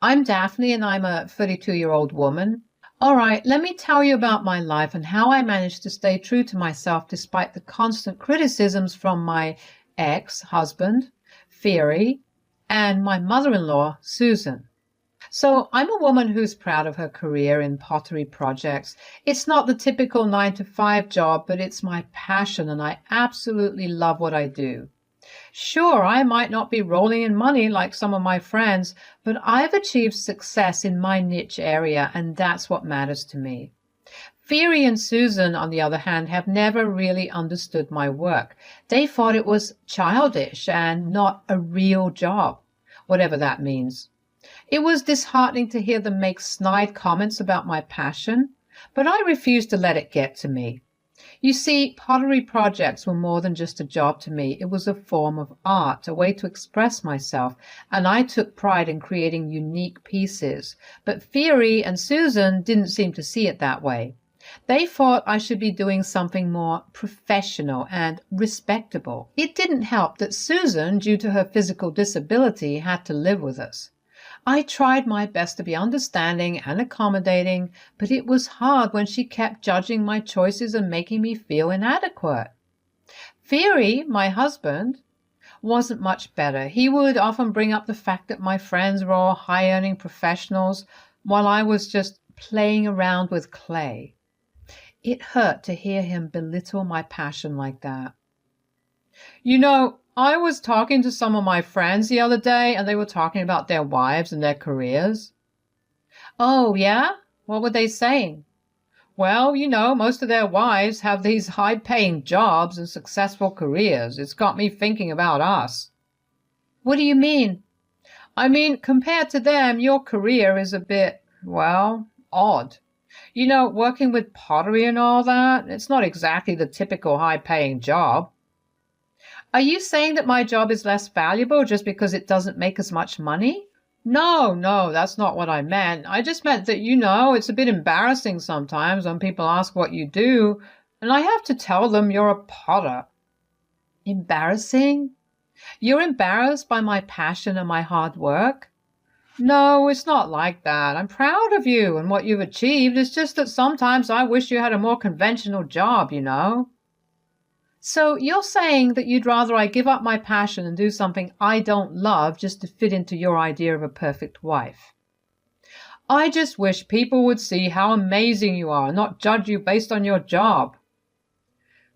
I'm Daphne and I'm a 32-year-old woman. All right, let me tell you about my life and how I managed to stay true to myself despite the constant criticisms from my ex-husband, Theory, and my mother-in-law, Susan. So I'm a woman who's proud of her career in pottery projects. It's not the typical 9 to 5 job, but it's my passion and I absolutely love what I do. Sure, I might not be rolling in money like some of my friends, but I've achieved success in my niche area, and that's what matters to me. Theory and Susan, on the other hand, have never really understood my work. They thought it was childish and not a real job, whatever that means. It was disheartening to hear them make snide comments about my passion, but I refused to let it get to me. You see, pottery projects were more than just a job to me. It was a form of art, a way to express myself, and I took pride in creating unique pieces. But Theory and Susan didn't seem to see it that way. They thought I should be doing something more professional and respectable. It didn't help that Susan, due to her physical disability, had to live with us. I tried my best to be understanding and accommodating, but it was hard when she kept judging my choices and making me feel inadequate. Theory, my husband, wasn't much better. He would often bring up the fact that my friends were all high-earning professionals while I was just playing around with clay. It hurt to hear him belittle my passion like that. I was talking to some of my friends the other day, and they were talking about their wives and their careers. Oh, yeah? What were they saying? Well, most of their wives have these high-paying jobs and successful careers. It's got me thinking about us. What do you mean? I mean, compared to them, your career is a bit, well, odd. Working with pottery and all that, it's not exactly the typical high-paying job. Are you saying that my job is less valuable just because it doesn't make as much money? No, that's not what I meant. I just meant that, it's a bit embarrassing sometimes when people ask what you do, and I have to tell them you're a potter. Embarrassing? You're embarrassed by my passion and my hard work? No, it's not like that. I'm proud of you and what you've achieved. It's just that sometimes I wish you had a more conventional job, So you're saying that you'd rather I give up my passion and do something I don't love just to fit into your idea of a perfect wife. I just wish people would see how amazing you are, not judge you based on your job.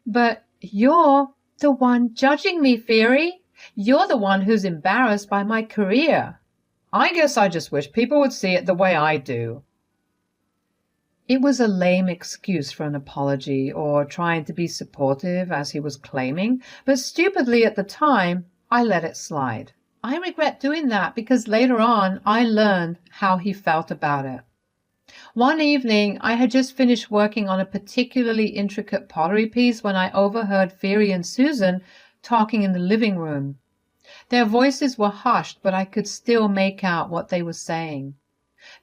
But you're the one judging me, Theory. You're the one who's embarrassed by my career. I guess I just wish people would see it the way I do. It was a lame excuse for an apology or trying to be supportive, as he was claiming, but stupidly at the time, I let it slide. I regret doing that because later on I learned how he felt about it. One evening, I had just finished working on a particularly intricate pottery piece when I overheard Theory and Susan talking in the living room. Their voices were hushed, but I could still make out what they were saying.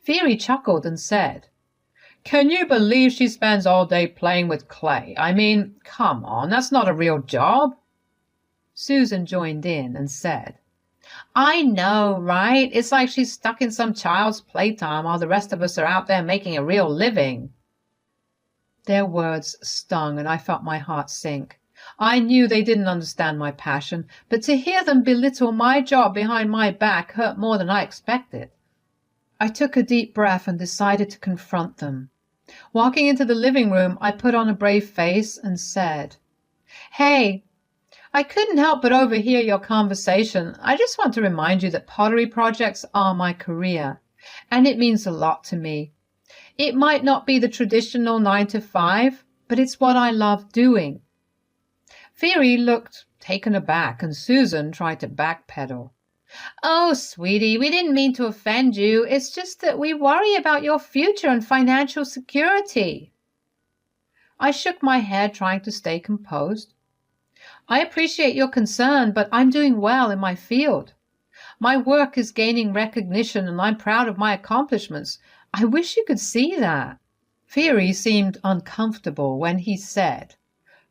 Theory chuckled and said, "Can you believe she spends all day playing with clay? I mean, come on, that's not a real job." Susan joined in and said, "I know, right? It's like she's stuck in some child's playtime while the rest of us are out there making a real living." Their words stung, and I felt my heart sink. I knew they didn't understand my passion, but to hear them belittle my job behind my back hurt more than I expected. I took a deep breath and decided to confront them. Walking into the living room, I put on a brave face and said, "Hey, I couldn't help but overhear your conversation. I just want to remind you that pottery projects are my career, and it means a lot to me. It might not be the traditional 9 to 5, but it's what I love doing." Theory looked taken aback, and Susan tried to backpedal. "Oh, sweetie, we didn't mean to offend you. It's just that we worry about your future and financial security." I shook my head, trying to stay composed. "I appreciate your concern, but I'm doing well in my field. My work is gaining recognition, and I'm proud of my accomplishments. I wish you could see that." Theory seemed uncomfortable when he said,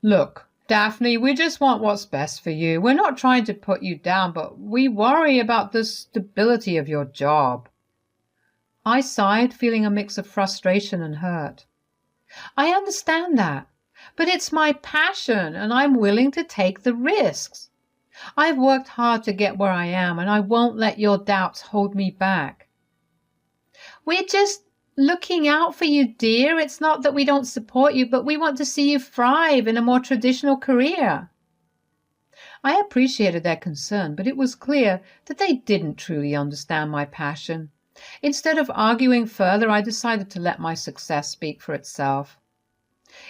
"Look, Daphne, we just want what's best for you. We're not trying to put you down, but we worry about the stability of your job." I sighed, feeling a mix of frustration and hurt. I understand that, but it's my passion and I'm willing to take the risks. I've worked hard to get where I am and I won't let your doubts hold me back. We're just looking out for you, dear. It's not that we don't support you, but we want to see you thrive in a more traditional career. I appreciated their concern, but it was clear that they didn't truly understand my passion. Instead of arguing further, I decided to let my success speak for itself.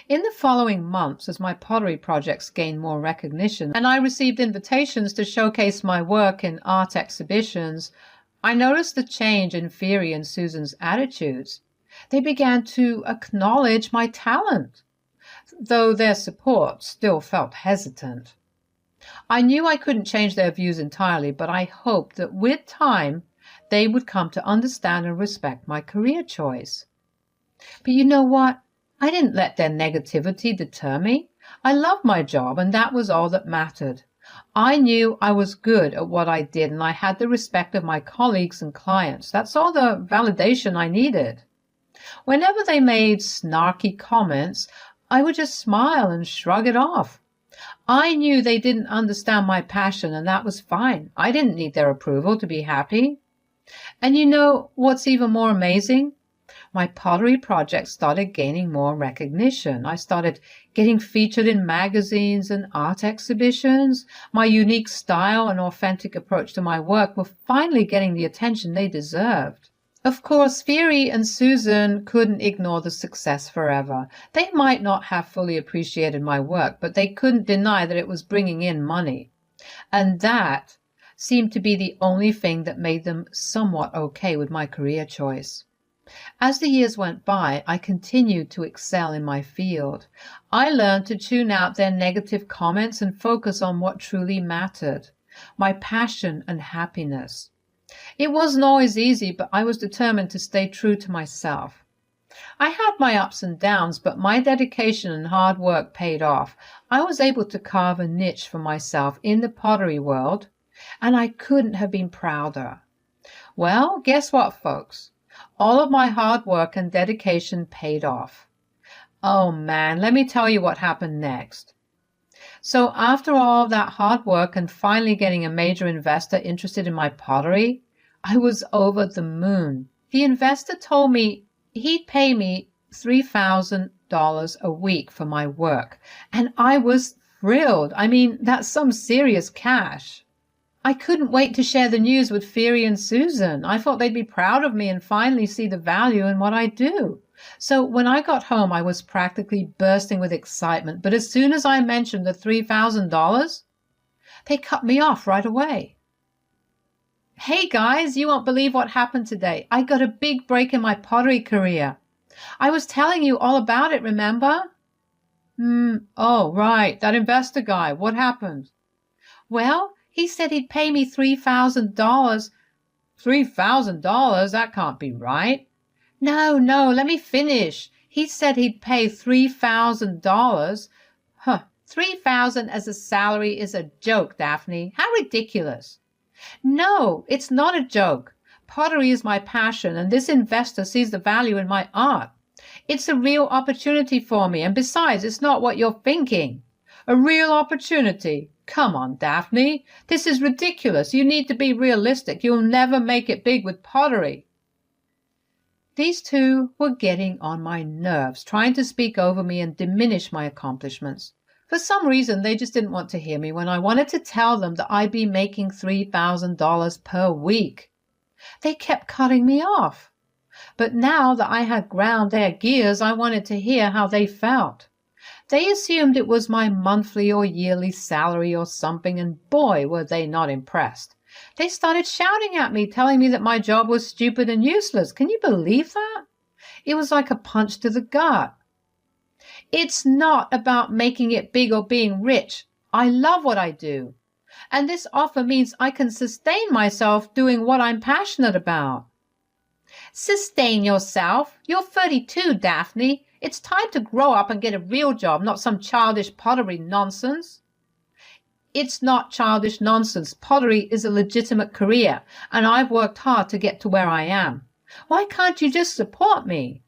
In the following months, as my pottery projects gained more recognition and I received invitations to showcase my work in art exhibitions, I noticed the change in Fieri and Susan's attitudes. They began to acknowledge my talent, though their support still felt hesitant. I knew I couldn't change their views entirely, but I hoped that with time they would come to understand and respect my career choice. But you know what? I didn't let their negativity deter me. I loved my job, and that was all that mattered. I knew I was good at what I did, and I had the respect of my colleagues and clients. That's all the validation I needed. Whenever they made snarky comments, I would just smile and shrug it off. I knew they didn't understand my passion, and that was fine. I didn't need their approval to be happy. And you know what's even more amazing? My pottery project started gaining more recognition. I started getting featured in magazines and art exhibitions. My unique style and authentic approach to my work were finally getting the attention they deserved. Of course, Fieri and Susan couldn't ignore the success forever. They might not have fully appreciated my work, but they couldn't deny that it was bringing in money. And that seemed to be the only thing that made them somewhat okay with my career choice. As the years went by, I continued to excel in my field. I learned to tune out their negative comments and focus on what truly mattered, my passion and happiness. It wasn't always easy, but I was determined to stay true to myself. I had my ups and downs, but my dedication and hard work paid off. I was able to carve a niche for myself in the pottery world, and I couldn't have been prouder. Well, guess what, folks? All of my hard work and dedication paid off. Oh man, let me tell you what happened next. So after all that hard work and finally getting a major investor interested in my pottery, I was over the moon. The investor told me he'd pay me $3,000 a week for my work, and I was thrilled. I mean, that's some serious cash. I couldn't wait to share the news with Fieri and Susan. I thought they'd be proud of me and finally see the value in what I do. So when I got home, I was practically bursting with excitement. But as soon as I mentioned the $3,000, they cut me off right away. Hey guys, you won't believe what happened today. I got a big break in my pottery career. I was telling you all about it, remember? Oh, right, that investor guy. What happened? Well, he said he'd pay me $3,000. $3,000? That can't be right. No, let me finish. He said he'd pay $3,000. $3,000 as a salary is a joke, Daphne. How ridiculous. No, it's not a joke. Pottery is my passion, and this investor sees the value in my art. It's a real opportunity for me, and besides, it's not what you're thinking. A real opportunity? Come on, Daphne. This is ridiculous. You need to be realistic. You'll never make it big with pottery. These two were getting on my nerves, trying to speak over me and diminish my accomplishments. For some reason, they just didn't want to hear me when I wanted to tell them that I'd be making $3,000 per week. They kept cutting me off. But now that I had ground their gears, I wanted to hear how they felt. They assumed it was my monthly or yearly salary or something, and boy, were they not impressed. They started shouting at me, telling me that my job was stupid and useless. Can you believe that? It was like a punch to the gut. It's not about making it big or being rich. I love what I do. And this offer means I can sustain myself doing what I'm passionate about. Sustain yourself? You're 32, Daphne. It's time to grow up and get a real job, not some childish pottery nonsense. It's not childish nonsense. Pottery is a legitimate career, and I've worked hard to get to where I am. Why can't you just support me?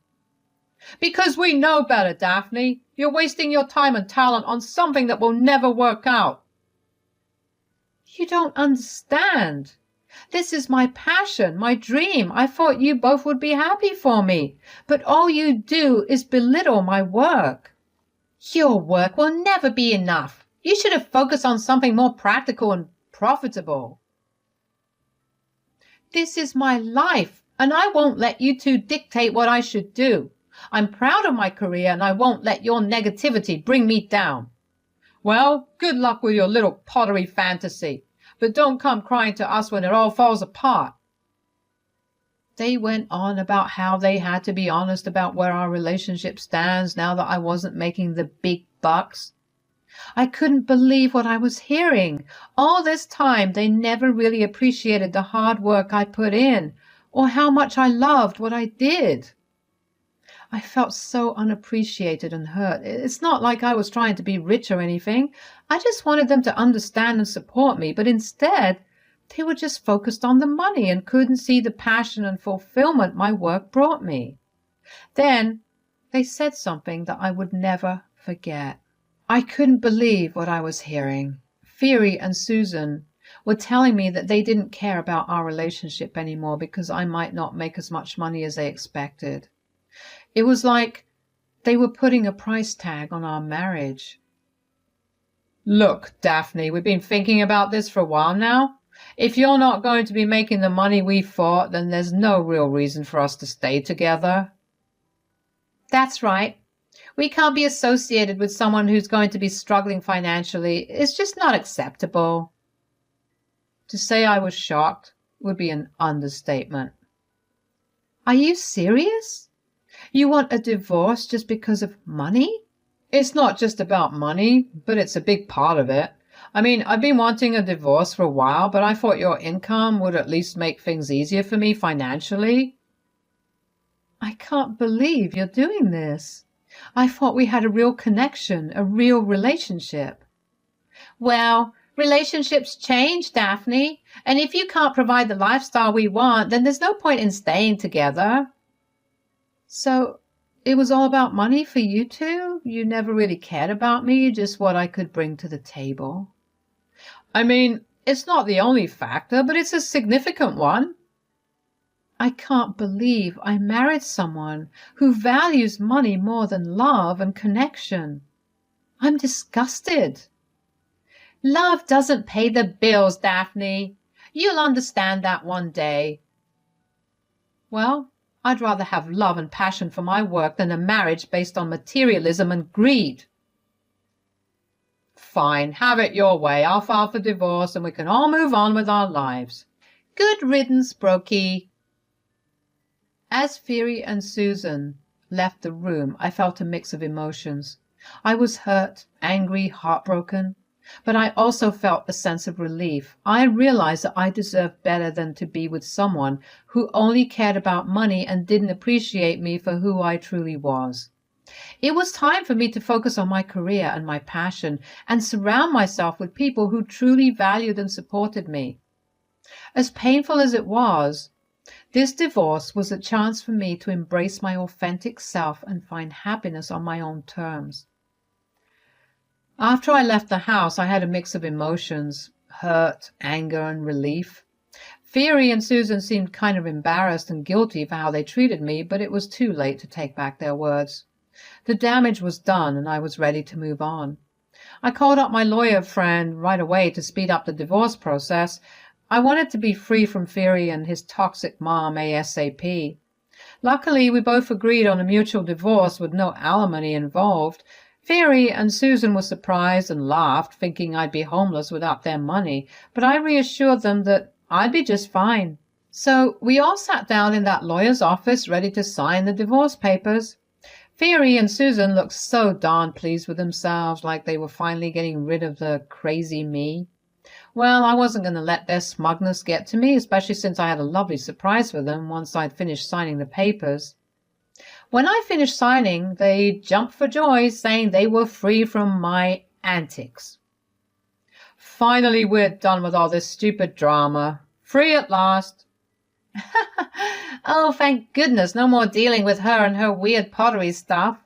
Because we know better, Daphne. You're wasting your time and talent on something that will never work out. You don't understand. This is my passion, my dream. I thought you both would be happy for me. But all you do is belittle my work. Your work will never be enough. You should have focused on something more practical and profitable. This is my life, and I won't let you two dictate what I should do. I'm proud of my career, and I won't let your negativity bring me down. Well, good luck with your little pottery fantasy, but don't come crying to us when it all falls apart. They went on about how they had to be honest about where our relationship stands now that I wasn't making the big bucks. I couldn't believe what I was hearing. All this time they never really appreciated the hard work I put in, or how much I loved what I did. I felt so unappreciated and hurt. It's not like I was trying to be rich or anything. I just wanted them to understand and support me, but instead they were just focused on the money and couldn't see the passion and fulfillment my work brought me. Then they said something that I would never forget. I couldn't believe what I was hearing. Fiery and Susan were telling me that they didn't care about our relationship anymore because I might not make as much money as they expected. It was like they were putting a price tag on our marriage. Look, Daphne, we've been thinking about this for a while now. If you're not going to be making the money we thought, then there's no real reason for us to stay together. That's right. We can't be associated with someone who's going to be struggling financially. It's just not acceptable. To say I was shocked would be an understatement. Are you serious? You want a divorce just because of money? It's not just about money, but it's a big part of it. I mean, I've been wanting a divorce for a while, but I thought your income would at least make things easier for me financially. I can't believe you're doing this. I thought we had a real connection, a real relationship. Well, relationships change, Daphne, and if you can't provide the lifestyle we want, then there's no point in staying together. So it was all about money for you two? You never really cared about me, just what I could bring to the table? I mean, it's not the only factor, but it's a significant one. I can't believe I married someone who values money more than love and connection. I'm disgusted. Love doesn't pay the bills, Daphne. You'll understand that one day. Well, I'd rather have love and passion for my work than a marriage based on materialism and greed. Fine, have it your way. I'll file for divorce and we can all move on with our lives. Good riddance, Brokey. As Fiery and Susan left the room, I felt a mix of emotions. I was hurt, angry, heartbroken, but I also felt a sense of relief. I realized that I deserved better than to be with someone who only cared about money and didn't appreciate me for who I truly was. It was time for me to focus on my career and my passion and surround myself with people who truly valued and supported me. As painful as it was, this divorce was a chance for me to embrace my authentic self and find happiness on my own terms. After I left the house, I had a mix of emotions, hurt, anger, and relief. Fiery and Susan seemed kind of embarrassed and guilty for how they treated me, but it was too late to take back their words. The damage was done, and I was ready to move on. I called up my lawyer friend right away to speed up the divorce process. I wanted to be free from Fiery and his toxic mom ASAP. Luckily, we both agreed on a mutual divorce with no alimony involved. Fiery and Susan were surprised and laughed, thinking I'd be homeless without their money, but I reassured them that I'd be just fine. So we all sat down in that lawyer's office ready to sign the divorce papers. Fiery and Susan looked so darn pleased with themselves, like they were finally getting rid of the crazy me. Well, I wasn't going to let their smugness get to me, especially since I had a lovely surprise for them once I'd finished signing the papers. When I finished signing, they jumped for joy, saying they were free from my antics. Finally, we're done with all this stupid drama. Free at last. Oh, thank goodness, no more dealing with her and her weird pottery stuff.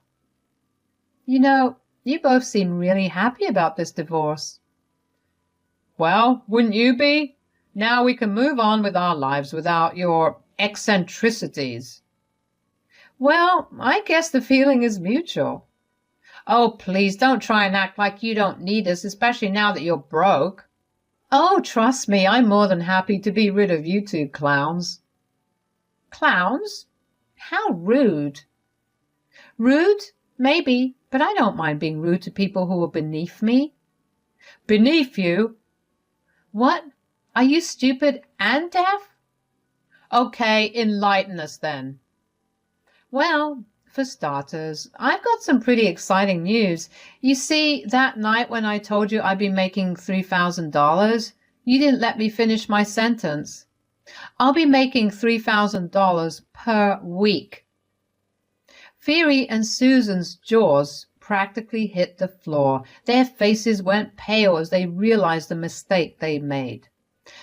You know, you both seem really happy about this divorce. Well, wouldn't you be? Now we can move on with our lives without your eccentricities. Well, I guess the feeling is mutual. Oh, please don't try and act like you don't need us, especially now that you're broke. Oh, trust me, I'm more than happy to be rid of you two clowns. Clowns? How rude. Rude? Maybe, but I don't mind being rude to people who are beneath me. Beneath you? What? Are you stupid and deaf? Okay, enlighten us then. Well, for starters, I've got some pretty exciting news. You see, that night when I told you I'd be making $3,000, you didn't let me finish my sentence. I'll be making $3,000 per week. Phoebe and Susan's jaws practically hit the floor. Their faces went pale as they realized the mistake they'd made.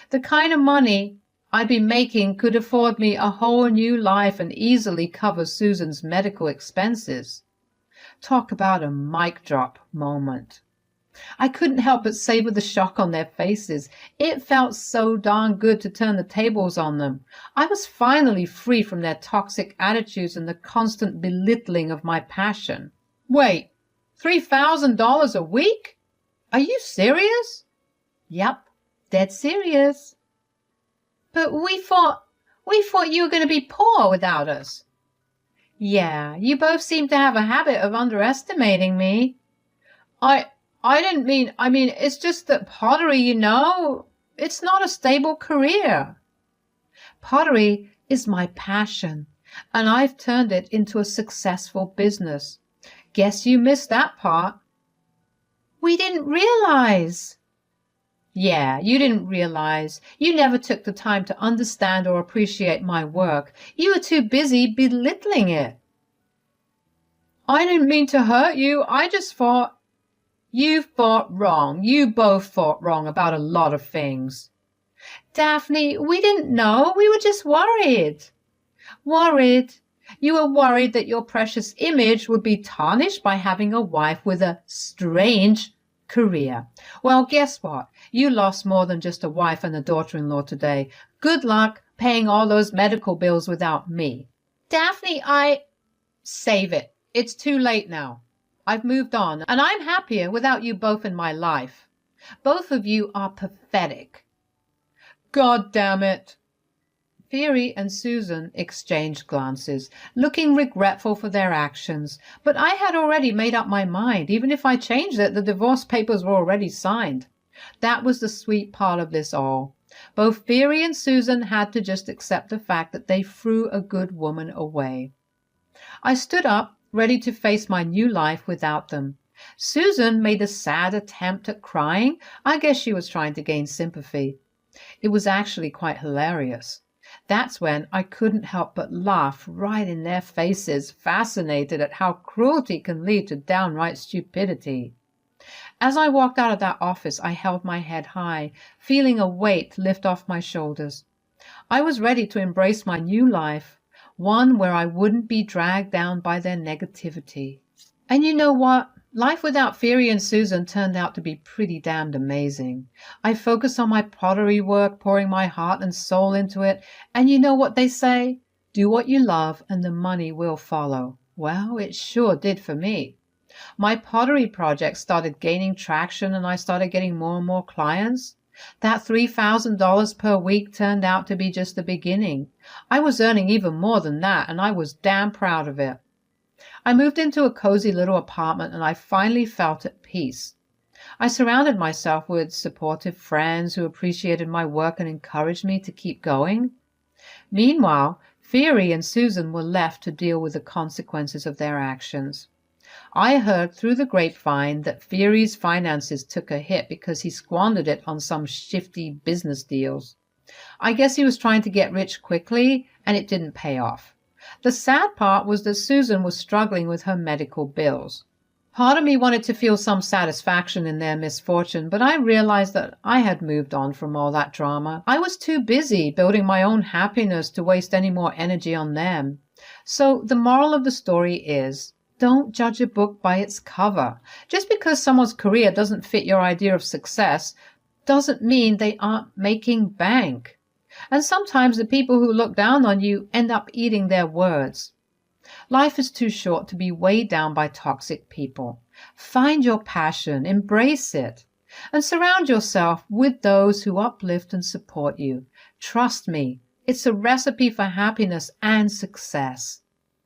The kind of money I'd be making could afford me a whole new life and easily cover Susan's medical expenses. Talk about a mic drop moment. I couldn't help but savor the shock on their faces. It felt so darn good to turn the tables on them. I was finally free from their toxic attitudes and the constant belittling of my passion. Wait, $3,000 a week? Are you serious? Yep, dead serious. But we thought you were going to be poor without us. Yeah, you both seem to have a habit of underestimating me. I didn't mean, it's just that pottery, it's not a stable career. Pottery is my passion, and I've turned it into a successful business. Guess you missed that part. We didn't realize. Yeah, you didn't realize. You never took the time to understand or appreciate my work. You were too busy belittling it. I didn't mean to hurt you. I just thought... You thought wrong. You both thought wrong about a lot of things. Daphne, we didn't know. We were just worried. Worried? You were worried that your precious image would be tarnished by having a wife with a strange career. Well, guess what? You lost more than just a wife and a daughter-in-law today. Good luck paying all those medical bills without me. Daphne, Save it. It's too late now. I've moved on, and I'm happier without you both in my life. Both of you are pathetic. God damn it. Phoebe and Susan exchanged glances, looking regretful for their actions, but I had already made up my mind. Even if I changed it, the divorce papers were already signed. That was the sweet part of this all. Both Phoebe and Susan had to just accept the fact that they threw a good woman away. I stood up, ready to face my new life without them. Susan made a sad attempt at crying. I guess she was trying to gain sympathy. It was actually quite hilarious. That's when I couldn't help but laugh right in their faces, fascinated at how cruelty can lead to downright stupidity. As I walked out of that office, I held my head high, feeling a weight lift off my shoulders. I was ready to embrace my new life, one where I wouldn't be dragged down by their negativity. And you know what? Life without Phoebe and Susan turned out to be pretty damned amazing. I focused on my pottery work, pouring my heart and soul into it, and you know what they say? Do what you love and the money will follow. Well, it sure did for me. My pottery project started gaining traction and I started getting more and more clients. That $3,000 per week turned out to be just the beginning. I was earning even more than that, and I was damn proud of it. I moved into a cozy little apartment, and I finally felt at peace. I surrounded myself with supportive friends who appreciated my work and encouraged me to keep going. Meanwhile, Phoebe and Susan were left to deal with the consequences of their actions. I heard through the grapevine that Phoebe's finances took a hit because he squandered it on some shifty business deals. I guess he was trying to get rich quickly, and it didn't pay off. The sad part was that Susan was struggling with her medical bills. Part of me wanted to feel some satisfaction in their misfortune, but I realized that I had moved on from all that drama. I was too busy building my own happiness to waste any more energy on them. So the moral of the story is, don't judge a book by its cover. Just because someone's career doesn't fit your idea of success doesn't mean they aren't making bank. And sometimes the people who look down on you end up eating their words. Life is too short to be weighed down by toxic people. Find your passion, embrace it, and surround yourself with those who uplift and support you. Trust me, it's a recipe for happiness and success.